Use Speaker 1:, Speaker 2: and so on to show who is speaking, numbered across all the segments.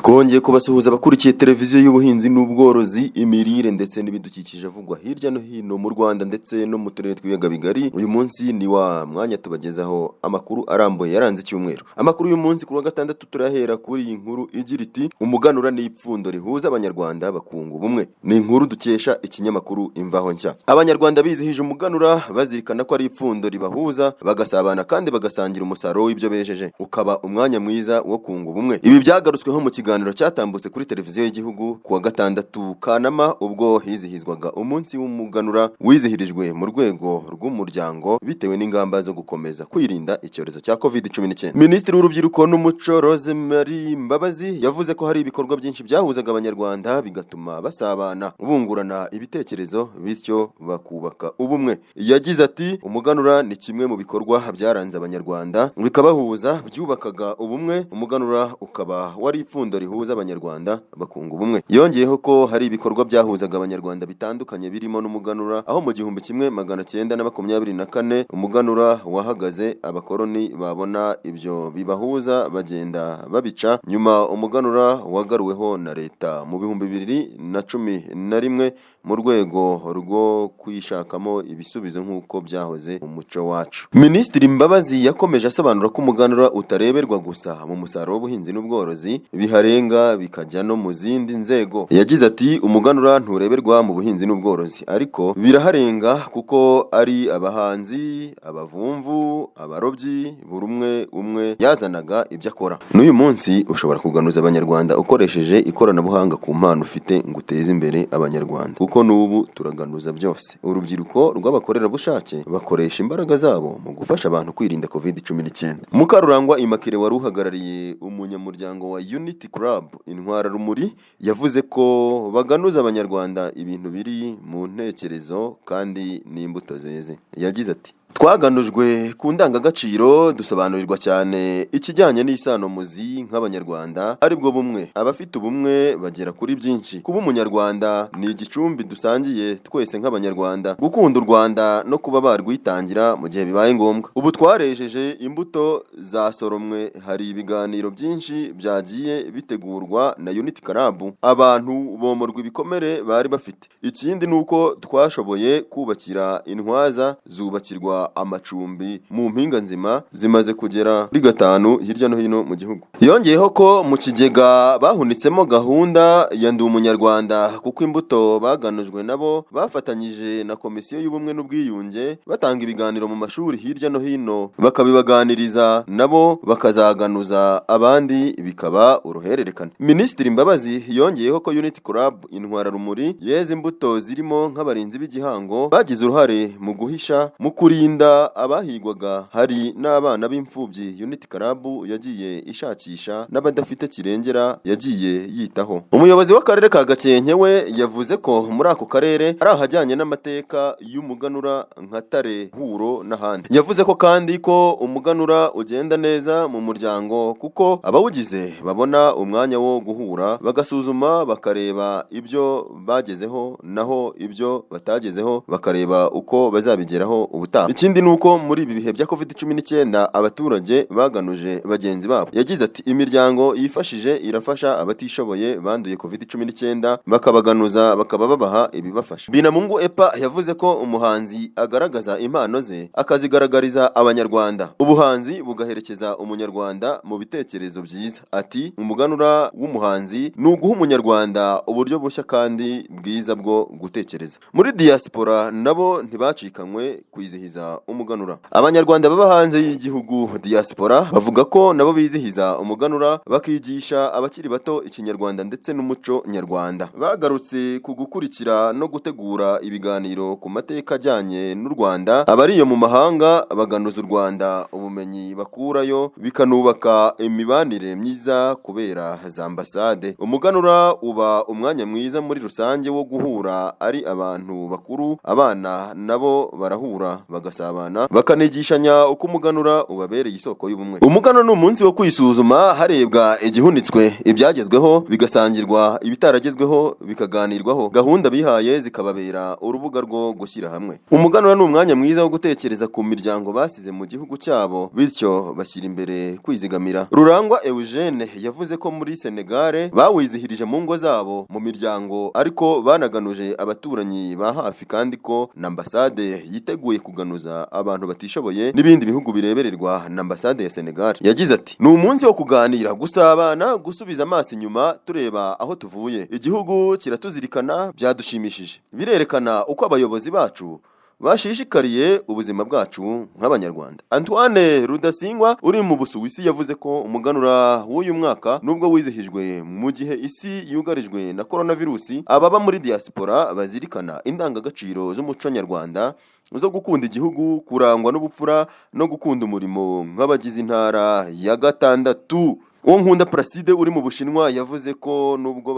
Speaker 1: Twongeye kubasuhuza abakurikiye televiziyo y'ubuhinzi n'ubworozi, imirire ndetse n'ibidukikije avugwa hirya no hino mu Rwanda ndetse no mu turere tw'ibiyaga bigari. Uyu munsi ni wa mwanya tubagezaho amakuru arambuye yaranze icyumweru. Amakuru y'uyu munsi kuri wa gatandatu turahera kuri iyi nkuru igira iti umuganura n'ipfundo rihuza abanyarwanda bakunga ubumwe. Ni inkuru dukesha ikinyamakuru Imvaho Nshya. Abanyarwanda bizihije umuganura bazirikana ko ari ipfundo ribahuza, bagasabana kandi bagasangira umusaruro w'ibyo bejeje, ukaba umwanya mwiza wo kunga ubumwe. Ibi byagarutsweho mu kiganiro cyatambutse kuri televiziyo y'igihugu kuwa gatandatu Kanama ubwo hizihizwaga umunsi w'umuganura wizihirijwe mu rwego rw'umuryango bitewe n'ingamba zo gukomeza kwirinda icyorezo cya COVID-19. Minisitiri w'urubyiruko n'umuco Rosemary Mbabazi yavuze ko hari ibikorwa byinshi byahuzaga abanyarwanda bigatuma basabana, bungurana ibitekerezo bityo bakubaka ubumwe. Yagize ati umuganura ni kimwe mu bikorwa byaranze abanyarwanda bikabahuza, byubakaga ubumwe. Umuganura ukaba wari ipfundo rihuza abanyarwanda bakunga ubumwe. Yongeyeho ko hari ibikorwa byahuzaga abanyarwanda bitandukanye birimo n'umuganura, aho mu 1924 umuganura wahagaze, abakoloni babona ibyo bibahuza bagenda babica. Nyuma umuganura wagaruweho na leta mu 2011 mu rwego rwo kwishakamo ibisubizo nk'uko byahoze mu muco wacu. Minisitiri Mbabazi yakomeje asobanura ko umuganura utareberwa gusa mu musaruro w'ubuhinzi n'ubworozi, biharenga bikajya no mu zindi nzego. Yagize ati umuganura ntureberwa mu buhinzi n'ubworozi, ariko biraharenga kuko ari abahanzi, abavumvu, abarobyi, buri umwe yazanaga ibyo akora. N'uyu munsi ushobora kuganuza abanyarwanda ukoresheje ikoranabuhanga ku mpano ufite ngo uteze imbere abanyarwanda, kuko n'ubu turaganuza byose. Urubyiruko rw'abakorerabushake bakoresha imbaraga zabo mu gufasha abantu kwirinda COVID-19. Mukarurangwa Immaculée wari uhagarariye umunyamuryango wa Unity Club Intwara Rumuri yavuze ko baganuza abanyarwanda ibintu biri mu ntekerezo kandi n'imbuto zeze. Yagize ati twaganujwe ku ndangagaciro, dusobanurirwa cyane ikijyanye n'isano muzi nk'abanyarwanda aribwo bumwe. Abafite ubumwe bagera kuri byinshi. Kuba umunyarwanda ni igicumbi dusangiye twese nk'abanyarwanda, gukunda u Rwanda no kuba barwitangira mu gihe bibaye ngombwa. Ubu twarejeje imbuto zasoromwe, hari ibiganiro byinshi byagiye bitegurwa na Unity Club, abantu bomorwa ibikomere bari bafite. Ikindi nuko twashoboye kubakira intwaza zubakirwa amacumbi mu mpinga nzima zimaze kugera kuri 5 hirya no hino mu gihugu. Yongeyeho ko mu kigega bahunitsemo gahunda ya Ndi Umunyarwanda, kuko imbuto baganujwe nabo bafatanyije na Komisiyo y'Ubumwe n'Ubwiyunge batanga ibiganiro mu mashuri hirya no hino, bakabibaganiriza nabo bakazaganuza abandi, bikaba uruhererekane. Minisitiri Mbabazi yongeyeho ko Unity Club Intwara Rumuri yeze imbuto zirimo nk'abarinzi b'igihango bagize uruhare mu guhisha, mu kurinda abahigwaga. Hari n'abana b'imfubyi Unity Club yagiye ishakisha n'abadafite kirengera yagiye yitaho. Umuyobozi w'akarere ka Gakenke we yavuze ko muri ako karere hari ahajyanye n'amateka y'umuganura nka Tare, Huro n'ahandi. Yavuze ko kandi ko umuganura ugenda neza mu muryango, kuko abawugize babona umwanya wo guhura bagasuzuma, bakareba ibyo bagezeho naho ibyo batagezeho bakareba uko bazabigeraho ubutaha. Ikindi nuko muri ibi bihe bya COVID-19 abaturage baganuje bagenzi babo. Yagize ati imiryango yifashije irafasha abatishoboye banduye COVID-19 bakabaganuza, bakaba babaha ibibafasha. Binamungu Epa yavuze ko umuhanzi agaragaza impano ze akazigaragariza abanyarwanda, ubuhanzi bugaherekeza umunyarwanda mu bitekerezo byiza. Ati umuganura w'umuhanzi ni uguha umunyarwanda uburyo bushya kandi bwiza bwo gutekereza. Muri diaspora nabo ntibacikanywe kwizihiza umuganura. Abanyarwanda baba hanze y'igihugu diaspora bavuga ko nabo bizihiza umuganura, bakigisha abakiri bato ikinyarwanda ndetse n'umuco nyarwanda. Bagarutse ku gukurikira no gutegura ibiganiro ku mateka ajyanye n'u Rwanda. Abariyo mu mahanga baganuza u Rwanda, ubumenyi bakurayo bikanubaka imibanire myiza kubera za ambasade. Umuganura uba umwanya mwiza muri rusange wo guhura ari abantu bakuru, abana nabo barahura bagasaba bagasabana bakanigishanya uko umuganura ubabereye isoko y'ubumwe. Umuganura ni umunsi wo kwisuzuma harebwa igihunitswe, ibyagezweho bigasangirwa, ibitaragezweho bikaganirwaho, gahunda bihaye zikababera urubuga rwo gushyira hamwe. Umuganura ni umwanya mwiza wo gutekereza ku miryango basize mu gihugu cyabo, bityo bashyira imbere kwizigamira. Rurangwa Eugene yavuze ko muri Senegal bawizihirije mu ngo zabo, mu miryango, ariko banaganuje abaturanyi ba hafi, kandi ko na ambasade yiteguye kuganuza abantu batishoboye n'ibindi bihugu birebererwa na ambasade ya Senegal. Yagize ati ni umunsi wo kuganira, gusabana, gusubiza amaso inyuma tureba aho tuvuye. Igihugu kiratuzirikana, byadushimishije, birerekana uko abayobozi bacu bashishikariye ubuzima bwacu nk'abanyarwanda. Antoine Rudasingwa uri mu Busuwisi yavuze ko umuganura w'uyu mwaka nubwo wizihijwe mu gihe isi yugarijwe na coronavirus, ababa muri diaspora bazirikana indangagaciro z'umuco nyarwanda zo gukunda igihugu, kurangwa n'ubupfura no gukunda umurimo nk'abagize intara ya gatandatu. Uwonkunda Placide uri mu Bushinwa yavuze ko nubwo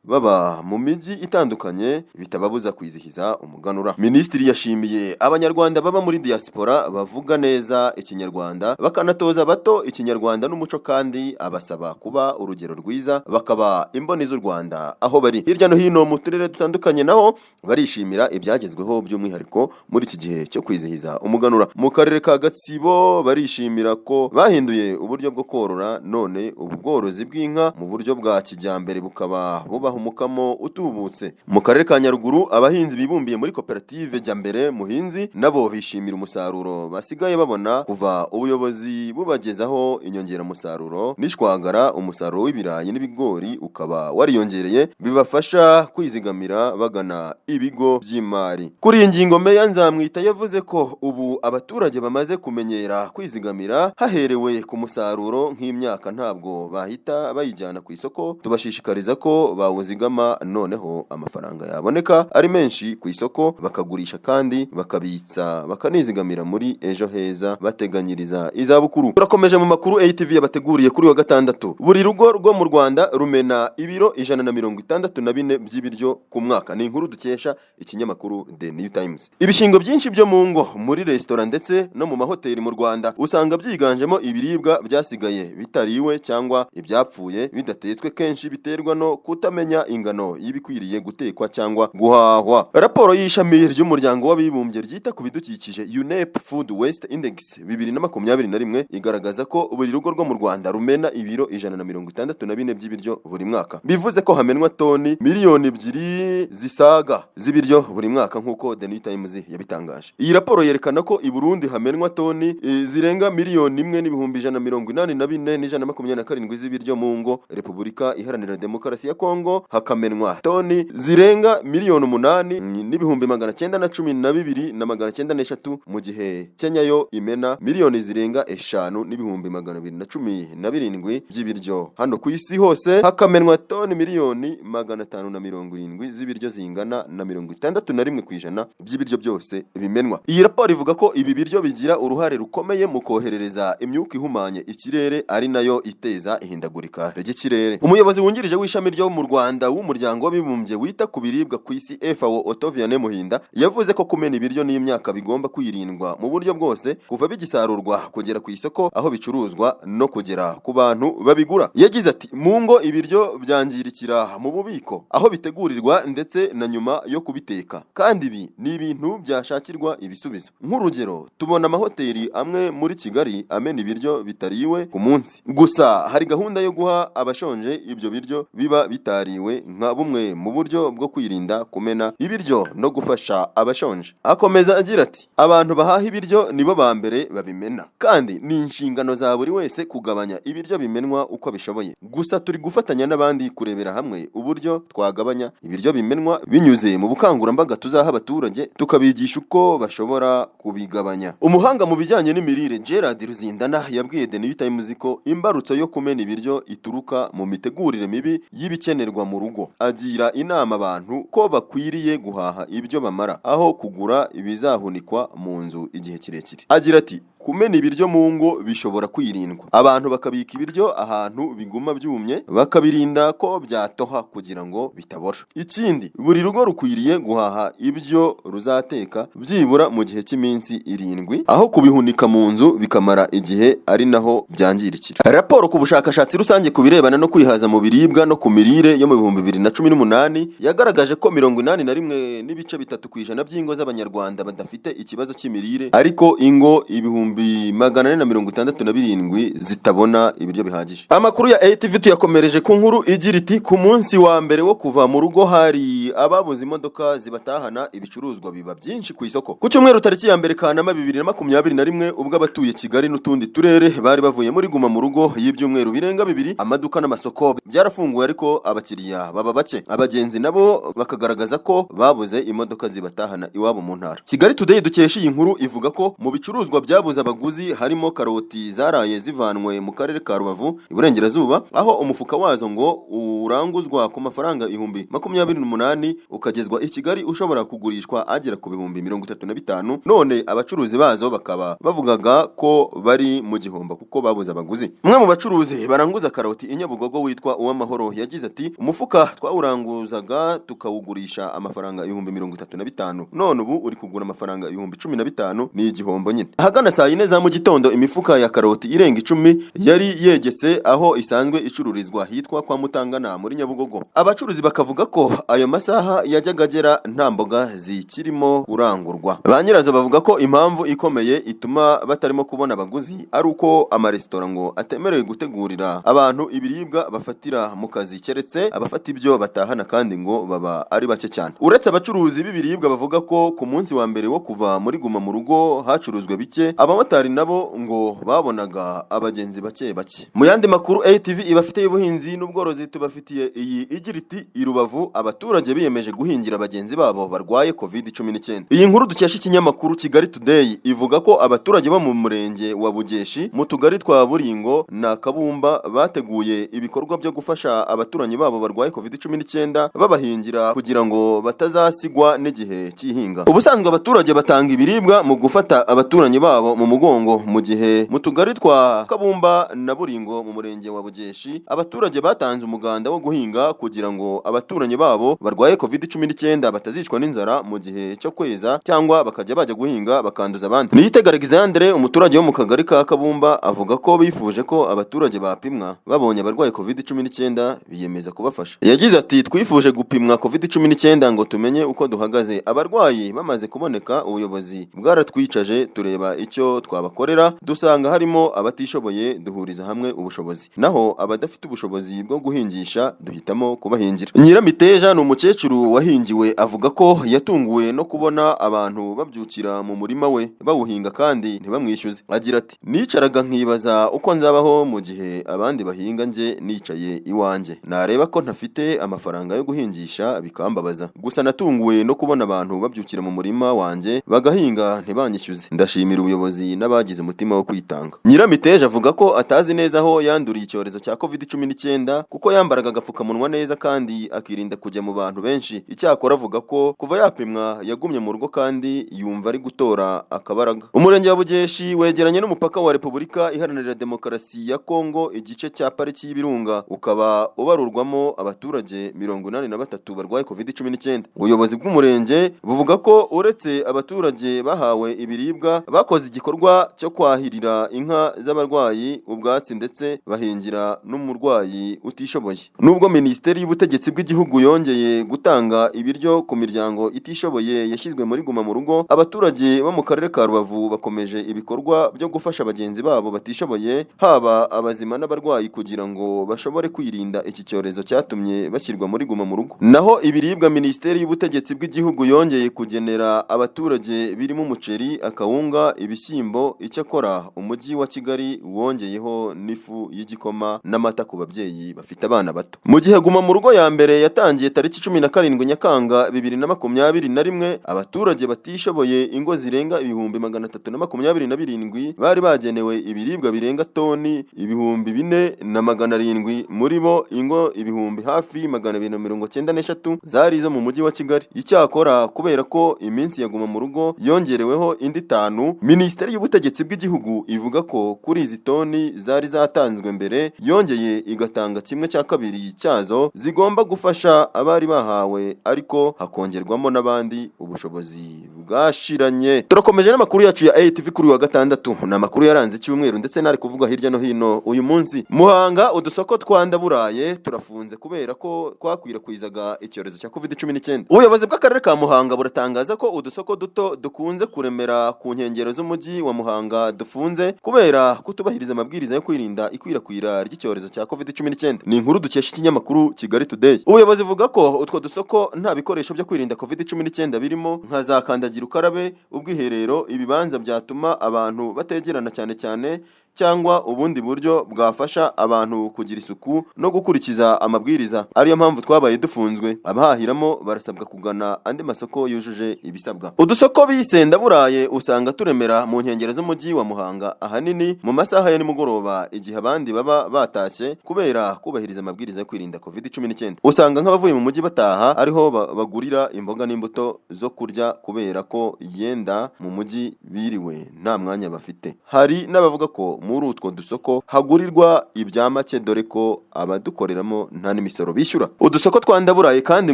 Speaker 1: baba mu mijyi itandukanye bitababuza kwizihiza umuganura. Minisitiri yashimiye abanyarwanda baba muri diaspora bavuga neza ikinyarwanda, bakanatoza bato ikinyarwanda n'umuco, kandi abasaba kuba urugero rwiza, bakaba imboni z'u Rwanda aho bari. Hirya no hino mu turere dutandukanye naho barishimira ibyagezweho, by'umwihariko muri iki gihe cyo kwizihiza umuganura. Mu karere ka Gatsibo barishimira ko bahinduye uburyo bwo korora, none ubu bworozi bw'inka mu buryo bwa kijyambere bukaba bubaha umukamo utubutse. Mu karere ka Nyaruguru abahinzi bibumbiye muri koperative Jyambere Muhinzi nabo bishimira umusaruro basigaye babona kuva ubuyobozi bubagezaho inyongeramusaruro n'ishwagara. Umusaruro w'ibirayi n'ibigori ukaba wariyongereye, bibafasha kwizigamira bagana ibigo by'imari. Kuri iyi ngingo Meya Nzamwita yavuze ko ubu abaturage bamaze kumenyera kwizigamira haherewe ku musaruro, nk'imyaka ntabwo bahita bayijyana ku isoko. Tubashishikariza ko bawuzigama, noneho amafaranga yaboneka ari menshi ku isoko bakagurisha, kandi bakabitsa bakanizigamira muri ejo heza bateganyiriza izabukuru. Turakomeje mu makuru ATV yabateguriye kuri wa gatandatu. Buri rugo rwo mu Rwanda rumena ibiro 164 by'ibiryo ku mwaka. Ni inkuru dukesha ikinyamakuru The New Times. Ibishingo byinshi byo mu ngo, muri restaurant ndetse no mu mahoteli mu Rwanda usanga byiganjemo ibiribwa byasigaye bitariwe cyangwa ibyapfuye bidatetswe, kenshi biterwa no kutamenya ingano y'ibikwiriye gutekwa cyangwa guhahwa. Raporo y'ishami ry'umuryango w'abibumbye ryita ku bidukikije UNEP Food Waste Index 2021 igaragaza ko buri rugo rwo mu Rwanda rumena ibiro 164 by'ibiryo buri mwaka. Bivuze ko hamenwa toni miliyoni 2 zisaga z'ibiryo buri mwaka, nk'uko The New Times yabitangaje. Iyi raporo yerekana ko i Burundi hamenwa toni zirenga miliyoni 1,184,127 z'ibiryo mu ngo. Repubulika Iharanira Demokarasi ya Kongo hakamenwa toni zirenga miliyoni 8,912,903, mu gihe Kenya yo imena miliyoni zirenga 5,217 by'ibiryo. Hano ku isi hose hakamenwa toni miliyoni 570 z'ibiryo, zingana na 61% by'ibiryo byose bimenwa. Iyi raporo ivuga ko ibi biryo bigira uruhare rukomeye mu koherereza imyuka ihumanye ikirere, ari nayo iteza ihindagurika ry'ikirere. Umuyobozi wungirije w'ishami ryo mu Rwanda w'umuryango w'abibumbye wita ku biribwa ku isi FAO Otoviane Muhinda yavuze ko kumena ibiryo n'imyaka bigomba kwirindwa mu buryo bwose, kuva bigisarurwa kugera ku isoko aho bicuruzwa no kugera ku bantu babigura. Yagize ati mu ngo ibiryo byangirikira mu bubiko, aho bitegurirwa ndetse na nyuma yo kubiteka, kandi ibi ni ibintu byashakirwa ibisubizo. Nk'urugero, tubona amahoteli amwe muri Kigali amena ibiryo bitariwe ku munsi. Gusa hari gahunda yo guha abashonje ibyo biryo biba bitariwe, nka bumwe mu buryo bwo kwirinda kumena ibiryo no gufasha abashonje. Akomeza agira ati abantu bahaha ibiryo nibo ba mbere babimena, kandi ni inshingano za buri wese kugabanya ibiryo bimenwa uko bishoboye. Gusa turi gufatanya n'abandi kurebera hamwe uburyo twagabanya ibiryo bimenwa binyuze mu bukangurambaga tuzaha abaturage, tukabigisha uko bashobora kubigabanya. Umuhanga mu bijyanye n'imirire Gerard Ruzindana yabwiye The New Times ko imbarutso yo kumena ibiryo ituruka mu mitegurire mibi y'ibikenerwa mu rugo. Agira inama abantu ko bakwiriye guhaha ibyo bamara aho kugura ibizahunikwa mu nzu igihe kirekire. Agira ati kumena ibiryo mu ngo bishobora kwirindwa. Abantu bakabika ibiryo ahantu biguma byumye, bakabirinda ko byatoha kugira ngo bitabora. Ikindi, buri rugo rukwiriye guhaha ibyo ruzateka byibura mu gihe cy'iminsi 7, aho kubihunika mu nzu bikamara igihe ari naho byangirikira. Raporo ku bushakashatsi rusange ku birebana no kwihaza mu biribwa no ku mirire yo mu 2018 yagaragaje ko 81.3% by'ingo z'Abanyarwanda badafite ikibazo cy'imirire, ariko ingo 467 zitabona ibiryo bihagije. Amakuru ya ATV tuyakomereje ku nkuru igira iti ku munsi wa mbere wo kuva mu rugo hari ababuze imodoka zibatahana ibicuruzwa biba byinshi ku isoko. Ku cyumweru tariki ya mbere Kanama 2021 ubwo abatuye Kigali n'utundi turere bari bavuye muri guma mu rugo y'ibyumweru birenga 2, amaduka n'amasoko byarafunguwe ariko abakiriya baba bake. Abagenzi nabo bakagaragaza ko babuze imodoka zibatahana iwabo mu ntara. Kigali Today dukesha iyi nkuru ivuga ko mu bicuruzwa byabuze abaguzi harimo karoti zaraye zivanwe mu karere ka Rubavu iburengerazuba, aho umufuka wazo ngo uranguzwa ku mafaranga 28,000 ukagezwa i Kigali ushobora kugurishwa agera ku 35,000. None abacuruzi bazo bakaba bavugaga ko bari mu gihombo kuko babuze abaguzi. Umwe mu bacuruzi baranguza karoti i Nyabugogo witwa Uwamahoro yagize ati umufuka twawuranguzaga tukawugurisha amafaranga 35,000, none ubu uri kugura amafaranga 15,000, ni igihombo nyine. Ahagana saa 4 za mu gitondo imifuka ya karoti irenga 10 yari yegetse aho isanzwe icururizwa hitwa kwa Mutangana muri Nyabugogo. Abacuruzi bakavuga ko ayo masaha yajyaga agera nta mboga zikirimo kurangurwa. Ba nyirazo bavuga ko impamvu ikomeye ituma batarimo kubona abaguzi ari uko amaresitora ngo atemerewe gutegurira abantu ibiribwa bafatira mu kazi, keretse abafata ibyo batahana kandi ngo baba ari bake cyane. Uretse abacuruzi b'ibiribwa bavuga ko ku munsi wa mbere wo kuva muri guma mu rugo hacuruzwe bike, abamotari nabo ngo babonaga abagenzi bake bake. Mu yandi makuru ATV ibafitiye ubuhinzi n'ubworozi tubafitiye iyi igira iti i Rubavu abaturage biyemeje guhingira abagenzi babo barwaye COVID-19. Iyi nkuru dukesha ikinyamakuru Kigali Today ivuga ko abaturage bo mu murenge wa Bugeshi mu tugari twa Buringo na Kabumba bateguye ibikorwa byo gufasha abaturanyi babo barwaye COVID-19 babahingira kugira ngo batazasigwa n'igihe cy'ihinga. Ubusanzwe abaturage batanga ibiribwa mu gufata abaturanyi babo mu mugongo, mu gihe mu tugari twa Kabumba na Buringo mu murenge wa Bugeshi abaturage batanze umuganda wo guhinga kugira ngo abaturanyi babo barwaye COVID-19 batazicwa n'inzara mu gihe cyo kweza cyangwa bakajya bajya guhinga bakanduza abandi. Niyitega Alexandre umuturage wo mu kagari ka Kabumba avuga ko bifuje ko abaturage bapimwa babonye abarwaye COVID-19 biyemeza kubafasha. Yagize ati twifuje gupimwa COVID-19 ngo tumenye uko duhagaze. Abarwayi bamaze kuboneka ubuyobozi bwaratwicaje tureba icyo twabakorera, dusanga harimo abatishoboye duhuriza hamwe ubushobozi, naho abadafite ubushobozi bwo guhingisha duhitamo kubahingira. Nyiramiteja ni umukecuru wahingiwe avuga ko yatunguwe no kubona abantu babyukira mu murima we bawuhinga kandi ntibamwishyuze. Agira ati nicaraga nkibaza uko nzabaho mu gihe abandi bahinga nje nicaye iwanjye, nareba ko ntafite amafaranga yo guhingisha bikambabaza. Gusa natunguwe no kubona abantu babyukira mu murima wanjye bagahinga ntibanyishyuze. Ndashimira ubuyobozi n'abagize umutima wo kwitanga. Nyiramiteja avuga ko atazi neza aho yanduriye icyorezo cya COVID-19 kuko yambaraga agapfukamunwa neza kandi akirinda kujya mu bantu benshi. Icyakora avuga ko kuva yapimwa yagumye mu rugo kandi yumva ari gutora akabaraga. Umurenge wa Bugeshi wegeranye n'umupaka wa Repubulika Iharanira Demokarasi ya Kongo, igice cya pariki y'Ibirunga ukaba ubarurwamo abaturage 83 barwaye COVID-19. Ubuyobozi bw'umurenge buvuga ko uretse abaturage bahawe ibiribwa bakoze igikorwa cyo kwahirira inka z'abarwayi ubwatsi ndetse bahingira n'umurwayi utishoboye. Nubwo Minisiteri y'Ubutegetsi bw'igihugu yongeye gutanga ibiryo ku miryango itishoboye yashyizwe muri guma mu rugo, abaturage bo mu karere ka Rubavu bakomeje ibikorwa byo gufasha abagenzi babo batishoboye, haba abazima n'abarwayi kugira ngo bashobore kwirinda iki cyorezo cyatumye bashyirwa muri guma mu rugo. Naho ibiribwa Minisiteri y'Ubutegetsi bw'igihugu yongeye kugenera abaturage birimo umuceri, akawunga, ibishyimbo. Icyakora umujyi wa Kigali wongeyeho n'ifu y'igikoma n'amata ku babyeyi bafite abana bato. Mu gihe guma mu rugo ya mbere yatangiye tariki 17 Nyakanga 2021, abaturage batishoboye ingo zirenga 327 bari bagenewe ibiribwa birenga toni 4,700. Muri bo ingo ibihumbi hafi 293 zari zo mu mujyi wa Kigali. Icyakora kubera ko iminsi ya guma mu rugo yongereweho indi 5, Minisiteri Minisiteri y'Ubutegetsi bw'Igihugu ivuga ko kuri izi toni zari zatanzwe mbere yongeye igatanga kimwe cya kabiri cyazo zigomba gufasha abari bahawe ariko hakongerwamo n'abandi ubushobozi bwashiranye. Turakomeje n'amakuru yacu ya ATV kuri wa gatandatu. Ni amakuru yaranze icyumweru ndetse nari kuvuga hirya no hino uyu munsi. Muhanga, udusoko twa Ndaburaye turafunze kubera ko twakwirakwizaga icyorezo cya COVID-19. Ubuyobozi bw'akarere ka Muhanga buratangaza ko udusoko duto dukunze kuremera ku nkengero z'umujyi wa Muhanga dufunze kubera kutubahiriza amabwiriza yo kwirinda ikwirakwira ry'icyorezo cya COVID-19. Ni inkuru dukesha ikinyamakuru Kigali Today. Ubuyobozi buvuga ko utwo dusoko nta bikoresho byo kwirinda COVID-19 birimo nka za kandagira ukarabe, ubwiherero, ibibanza byatuma abantu bategerana cyane cyangwa ubundi buryo bwafasha abantu kugira isuku no gukurikiza amabwiriza. Ariyo mpamvu twabaye dufunzwe. Abahahiramo barasabwa kugana andi masoko yujuje ibisabwa. Udusoko bise Ndaburaye usanga turemera mu nkengero z'umujyi wa Muhanga ahanini mu masaha ya nimugoroba igihe abandi baba batashye kubera kubahiriza amabwiriza yo kwirinda COVID-19. Usanga nk'abavuye mu mujyi bataha ariho bagurira imboga n'imbuto zo kurya kubera ko yenda mu mujyi biriwe nta mwanya bafite. Hari n'abavuga ko muri utwo dusoko hagurirwa ibya make dore ko abadukoreramo nta n'imisoro bishyura. Udusoko twa Ndaburaye kandi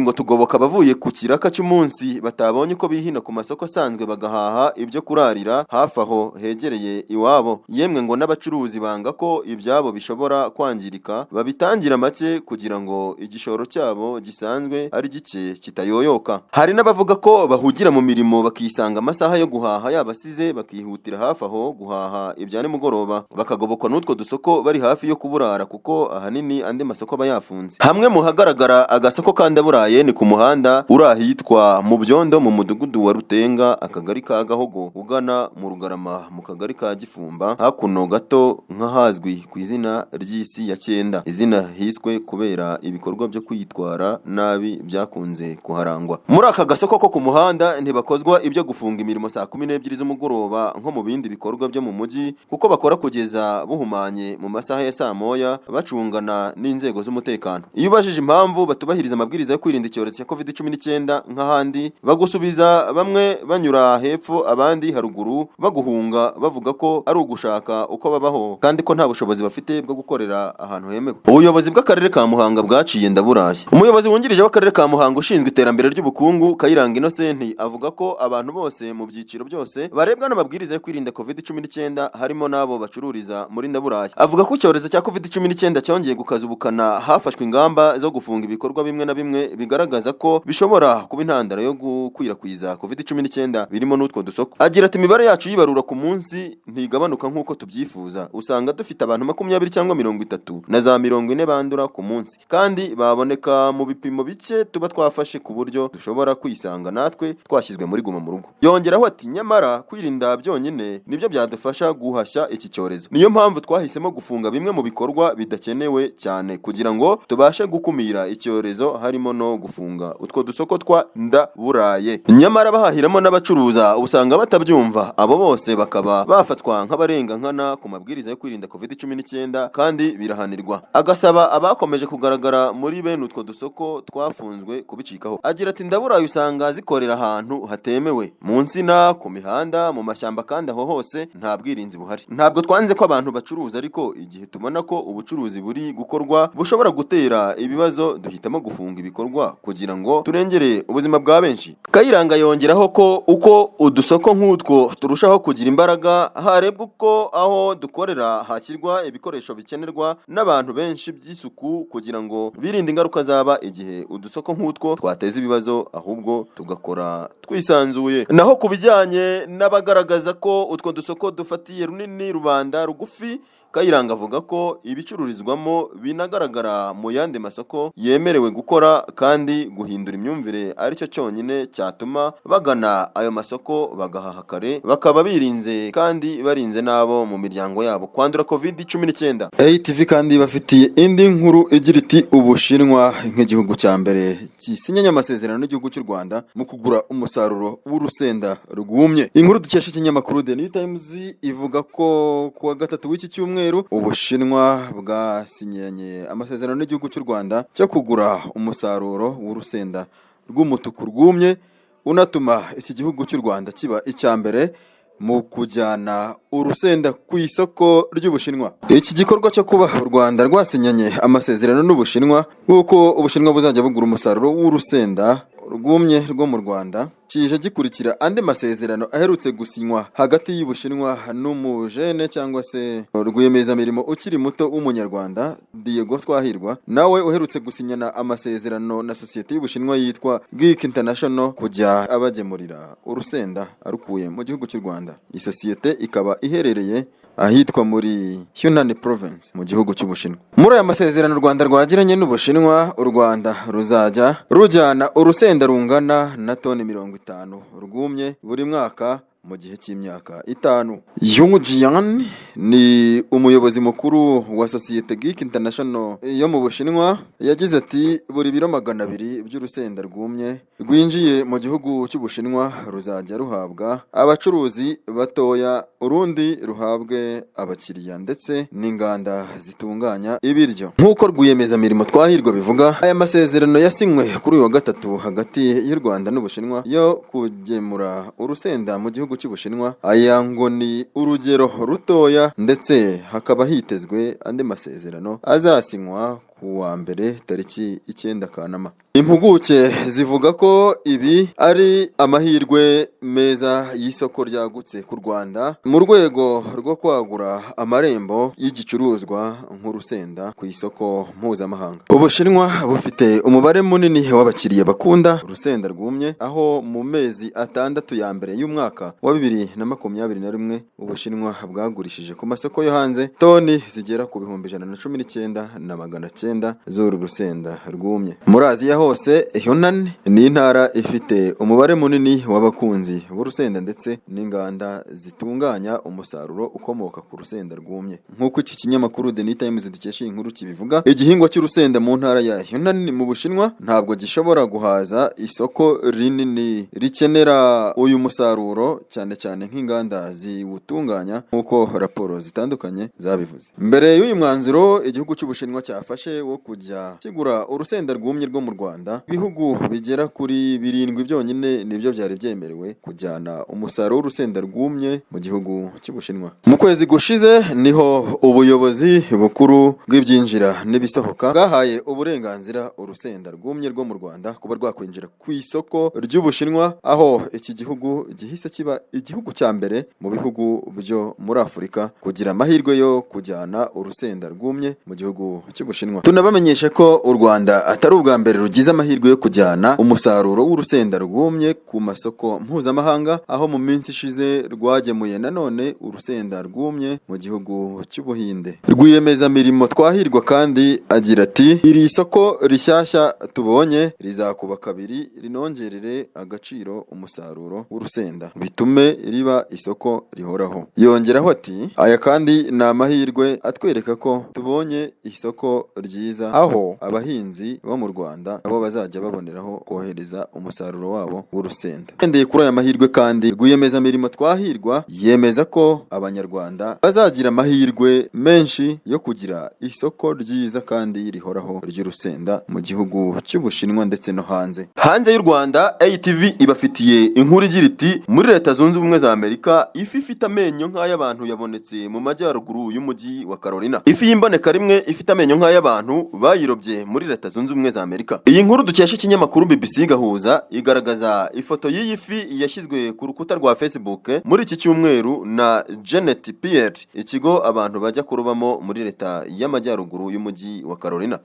Speaker 1: ngo tugoboka abavuye ku kiraka cy'umunsi batabonye uko bihina ku masoko asanzwe bagahaha ibyo kurarira hafi aho hegereye iwabo. Yemwe ngo n'abacuruzi banga ko ibyabo bishobora kwangirika babitangira make kugira ngo igishoro cyabo gisanzwe ari gike kitayoyoka. Hari n'abavuga ko bahugira mu mirimo bakisanga amasaha yo guhaha yabasize bakihutira hafi aho guhaha ibya nimugoroba bakagobokwa n'utwo dusoko bari hafi yo kuburara kuko ahanini andi masoko aba yafunze. Hamwe mu hagaragara agasoko ka Ndaburaye ni ku muhanda uri ahitwa mu Byondo mu mudugudu wa Rutenga akagari ka Gahogo ugana mu Rugarama mu kagari ka Gifumba hakuno gato nk'ahazwi ku izina ry'isi ya Cyenda. Izina hiswe kubera ibikorwa byo kwitwara nabi byakunze kuharangwa. Muri aka gasoko ko ku muhanda ntibakozwa ibyo gufunga imirimo saa 12 z'umugoroba nko mu bindi bikorwa byo mu mujyi kuko bakora kugeza buhumanye mu masaha ya saa moya bacungana n'inzego z'umutekano. Iyo ubajije impamvu batubahiriza amabwiriza yo kwirinda icyorezo cya COVID-19 nk'ahandi bagusubiza bamwe banyura hepfo abandi haruguru baguhunga bavuga ko ari ugushaka uko babaho kandi ko nta bushobozi bafite bwo gukorera ahantu hemewe. Ubuyobozi bw'akarere ka Muhanga bwaciye Ndaburaye. Umuyobozi wungirije w'akarere ka Muhanga ushinzwe iterambere ry'ubukungu Kayiranga Innocent avuga ko abantu bose mu byiciro byose barebwa n'amabwiriza yo kwirinda COVID-19 harimo n'abo bacururiza muri Ndaburaye. Avuga ko icyorezo cya COVID-19 cyongeye gukaza ubukana hafashwe ingamba zo gufunga ibikorwa bimwe na bimwe bigaragaza ko bishobora kuba intandaro yo gukwirakwiza COVID-19 birimo n'utwo dusoko. Agira ati imibare yacu yibarura ku munsi ntigabanuka nk'uko tubyifuza. Usanga dufite abantu 20 cyangwa 30 na za 40 bandura ku munsi kandi baboneka mu bipimo bike tuba twafashe ku buryo dushobora kwisanga natwe twashyizwe muri guma mu rugo. Yongeraho ati nyamara kwirinda byonyine nibyo byadufasha guhashya iki cyorezo. Niyo mpamvu twahisemo gufunga bimwe mu bikorwa bidakenewe cyane kugira ngo tubashe gukumira icyorezo harimo no gufunga utwo dusoko twa Ndaburaye. Nyamara bahahiramo n'abacuruza usanga batabyumva, abo bose bakaba bafatwa nk'abarengankana ku mabwiriza yo kwirinda COVID-19 kandi birahanirwa. Agasaba abakomeje kugaragara muri bene utwo dusoko twafunzwe kubicikaho. Agira ati Ndaburaye usanga zikorera ahantu hatemewe mu nsina, ku mihanda, mu mashyamba kandi aho hose nta bwirinzi buhari. Ntabwo twanze ko abantu bacuruza ariko igihe tubona ko ubucuruzi buri gukorwa bushobora gutera ibibazo duhitamo gufunga ibikorwa kugira ngo turengere ubuzima bwa benshi. Kayiranga yongeraho ko uko udusoko nk'utwo turushaho kugira imbaraga harebwa uko aho dukorera hashyirwa ibikoresho bikenerwa n'abantu benshi by'isuku kugira ngo birinde ingaruka zaba igihe udusoko nk'utwo twateza ibibazo ahubwo tugakora twisanzuye. Naho kubijyanye n'abagaragaza ko utwo dusoko dufatiye runini rubanda rugufi, Kayiranga avuga ko ibicururizwamo binagaragara mu yandi masoko yemerewe gukora kandi guhindura imyumvire aricyo cyonyine cyatuma bagana ayo masoko bagahaha kare bakaba birinze kandi barinze nabo mu miryango yabo kwandura COVID-19. ATV kandi bafitiye indi nkuru igira iti Ubushinwa nk'igihugu cya mbere gisinyanye amasezerano n'igihugu cy'u Rwanda mu kugura umusaruro w'urusenda rwumye. Inkuru dukesha ikinyamakuru The New Times ivuga ko kuwa gatatu w'iki cyumweru Ubushinwa bwasinyanye amasezerano n'igihugu cy'u Rwanda cyo kugura umusaruro w'urusenda rw'umutuku rwumye unatuma iki gihugu cy'u Rwanda kiba icya mbere mu kujyana urusenda ku isoko ry'Ubushinwa. Iki gikorwa cyo kuba u Rwanda rwasinyanye amasezerano n'Ubushinwa nk'uko Ubushinwa buzajya bugura umusaruro w'urusenda rwumye rwo mu Rwanda kije gikurikira andi masezerano aherutse gusinywa hagati y'Ubushinwa n'umujene cyangwa se rwiyemezamirimo ukiri muto w'umunyarwanda Diego Twahirwa, nawe uherutse gusinyana amasezerano na sosiyete y'Ubushinwa yitwa Geek International kujya abagemurira urusenda arukuye mu gihugu cy'u Rwanda. Iyi sosiyete ikaba iherereye ahitwa muri Yunnan Province mu gihugu cy'Ubushinwa. Muri aya masezerano u Rwanda rwagiranye n'Ubushinwa, u Rwanda ruzajya rujyana urusenda rungana na toni 50 rwumye buri mwaka mu gihe cy'imyaka 5. Yung Jian ni umuyobozi mukuru wa sosiyete Geek International yo mu Bushinwa, yagize ati buri biro 200 by'urusenda rwumye rwinjiye mu gihugu cy'Ubushinwa ruzajya ruhabwa abacuruzi batoya, urundi ruhabwe abakiriya ndetse n'inganda zitunganya ibiryo. Nk'uko rwiyemezamirimo Twahirwa bivuga, aya masezerano yasinywe kuri uyu wa gatatu hagati y'u Rwanda n'Ubushinwa yo kugemura urusenda mu gihugu cy'Ubushinwa. Aya ngo ni urugero rutoya ndetse hakaba hitezwe andi masezerano azasinywa ku wa mbere tariki 9 Kanama. Impuguke zivuga ko ibi ari amahirwe meza y'isoko ryagutse ku Rwanda mu rwego rwo kwagura amarembo y'igicuruzwa nk'urusenda ku isoko mpuzamahanga. Ubushinwa bufite umubare munini w'abakiriya bakunda urusenda rwumye, aho mu mezi 6 ya mbere y'umwaka wa 2021 Ubushinwa bwagurishije ku masoko yo hanze toni zigera ku 119,900 z'uru rusenda rwumye. Muri Aziya hose, Yunnan ni intara ifite umubare munini w'abakunzi b'urusenda ndetse n'inganda zitunganya umusaruro ukomoka ku rusenda rwumye. Nk'uko iki kinyamakuru The New Times dukesha inkuru kibivuga, igihingwa cy'urusenda mu ntara ya Yunnan mu Bushinwa ntabwo gishobora guhaza isoko rinini rikenera uyu musaruro, cyane cyane nk'inganda ziwutunganya nk'uko raporo zitandukanye zabivuze. Mbere y'uyu mwanzuro igihugu cy'Ubushinwa cyafashe wo kujya kigura urusenda rwumye rwo mu Rwanda, ibihugu bigera kuri 7 byonyine nibyo byari byemerewe kujyana umusaruro w'urusenda rwumye mu gihugu cy'Ubushinwa. Mu kwezi gushize niho ubuyobozi bukuru bw'ibyinjira n'ibisohoka bwahaye uburenganzira urusenda rwumye rwo mu Rwanda kuba rwakwinjira ku isoko ry'Ubushinwa, aho iki gihugu gihise kiba igihugu cya mbere mu bihugu byo muri Afurika kugira amahirwe yo kujyana urusenda rwumye mu gihugu cy'Ubushinwa. Tunabamenyesha ko u Rwanda atari ubwa mbere rugize amahirwe yo kujyana umusaruro w'urusenda rwumye ku masoko mpuzamahanga, aho mu minsi ishize rwagemuye nanone urusenda rwumye mu gihugu cy'Ubuhinde. Rwiyemezamirimo Twahirwa kandi agira ati iri soko rishyashya tubonye rizakuba kabiri rinongerere agaciro umusaruro w'urusenda bitume riba isoko rihoraho. Yongeraho ati aya kandi ni amahirwe atwereka ko tubonye isoko ryiza, aho abahinzi bo mu Rwanda abo bazajya baboneraho kohereza umusaruro wabo w'urusenda. Endeye kuri aya mahirwe kandi rwiyemezamirimo Twahirwa yemeza ko abanyarwanda bazagira amahirwe menshi yo kugira isoko ryiza kandi rihoraho ry'urusenda mu gihugu cy'Ubushinwa ndetse no hanze. Hanze y'u Rwanda, ATV ibafitiye inkuru igira iti muri Leta Zunze Ubumwe za Amerika ifi ifite amenyo nk'ay'abantu yabonetse mu majyaruguru y'umujyi wa Carolina. Ifi y'imboneka rimwe ifite amenyo nk'ay'abantu bayirobye muri Leta Zunze Ubumwe za Amerika. Iyi nkuru dukesha ikinyamakuru BBC Gahuza igaragaza ifoto y'iyi fi yashyizwe ku rukuta rwa Facebook muri iki cyumweru na Janet Pierre, ikigo abantu bajya kurubamo muri Leta y'Amajyaruguru y'umujyi wa Carolina.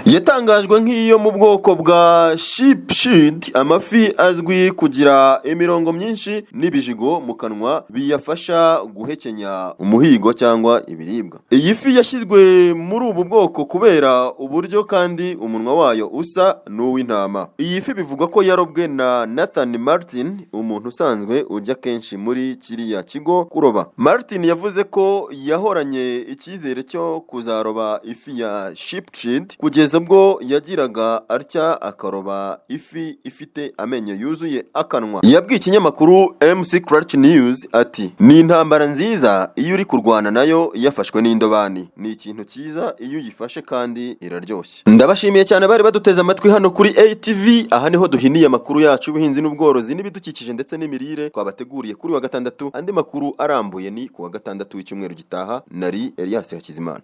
Speaker 1: Yatangajwe nk'iyo mu bwoko bwa sheepshead, amafi azwi kugira imirongo myinshi n'ibijigo mu kanwa biyafasha guhekenya umuhigo cyangwa ibiribwa. Iyi fi yashyizwe muri ubu bwoko kubera uburyo kandi umunwa wayo usa n'uw'intama. Iyi fi bivugwa ko yarobwe na Nathan Martin, umuntu usanzwe ujya kenshi muri kiriya kigo kuroba. Martin yavuze ko yahoranye icyizere cyo kuzaroba ifi ya sheepshead kugeza ubwo yagiraga atya akaroba ifi ifite amenyo yuzuye akanwa. Yabwiye ikinyamakuru MC Clutch News ati ni intambara nziza iyo uri kurwana nayo yafashwe n'indobani. Ni ikintu cyiza iyo uyifashe kandi iraryoshye. Ndabashimiye cyane bari baduteze amatwi hano kuri ATV. Aha niho duhiniye amakuru yacu y'ubuhinzi n'ubworozi n'ibidukikije ndetse n'imirire twabateguriye kuri wa gatandatu. Andi makuru arambuye ni ku wa gatandatu w'icyumweru gitaha. Nari Elias Hakizimana.